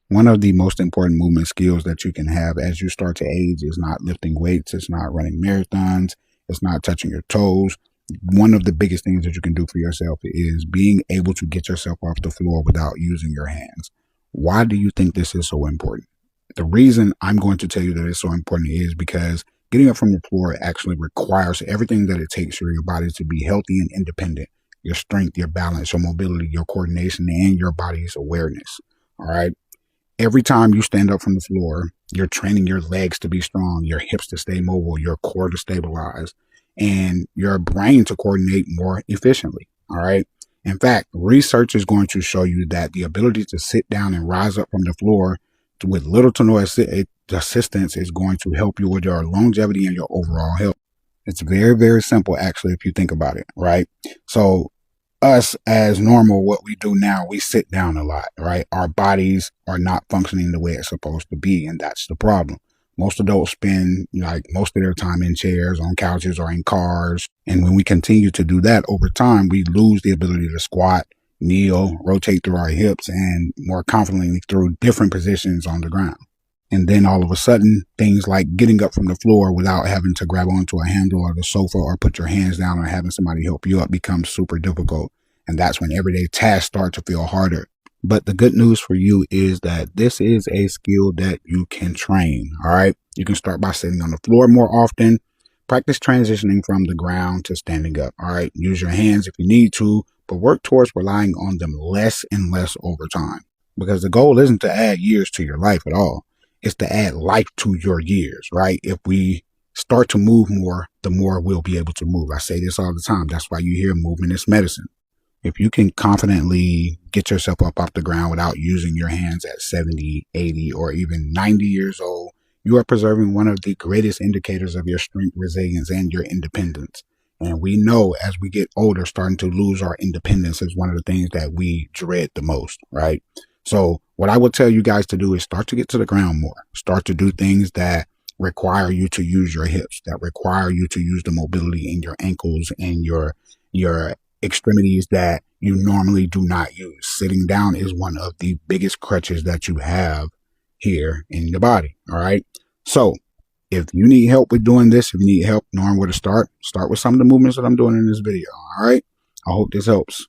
One of the most important movement skills that you can have as you start to age is not lifting weights, it's not running marathons, it's not touching your toes. One of the biggest things that you can do for yourself is being able to get yourself off the floor without using your hands. Why do you think this is so important? The reason I'm going to tell you that it's so important is because getting up from the floor actually requires everything that it takes for your body to be healthy and independent. Your strength, your balance, your mobility, your coordination, and your body's awareness. All right. Every time you stand up from the floor, you're training your legs to be strong, your hips to stay mobile, your core to stabilize, and your brain to coordinate more efficiently. All right. In fact, research is going to show you that the ability to sit down and rise up from the floor with little to no assistance is going to help you with your longevity and your overall health. It's very, very simple, actually, if you think about it, right? So us as normal, what we do now, we sit down a lot, right? Our bodies are not functioning the way it's supposed to be, and that's the problem. Most adults spend like most of their time in chairs, on couches, or in cars. And when we continue to do that over time, we lose the ability to squat, kneel, rotate through our hips, and more confidently through different positions on the ground. And then all of a sudden, things like getting up from the floor without having to grab onto a handle of the sofa or put your hands down or having somebody help you up becomes super difficult. And that's when everyday tasks start to feel harder. But the good news for you is that this is a skill that you can train. All right. You can start by sitting on the floor more often. Practice transitioning from the ground to standing up. All right. Use your hands if you need to, but work towards relying on them less and less over time. Because the goal isn't to add years to your life at all. It's to add life to your years, right? If we start to move more, the more we'll be able to move. I say this all the time. That's why you hear movement is medicine. If you can confidently get yourself up off the ground without using your hands at 70, 80, or even 90 years old, you are preserving one of the greatest indicators of your strength, resilience, and your independence. And we know as we get older, starting to lose our independence is one of the things that we dread the most, right? So what I would tell you guys to do is start to get to the ground more. Start to do things that require you to use your hips, that require you to use the mobility in your ankles and your extremities that you normally do not use. Sitting down is one of the biggest crutches that you have here in your body. All right. So if you need help with doing this, if you need help knowing where to start with some of the movements that I'm doing in this video. All right. I hope this helps.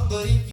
But if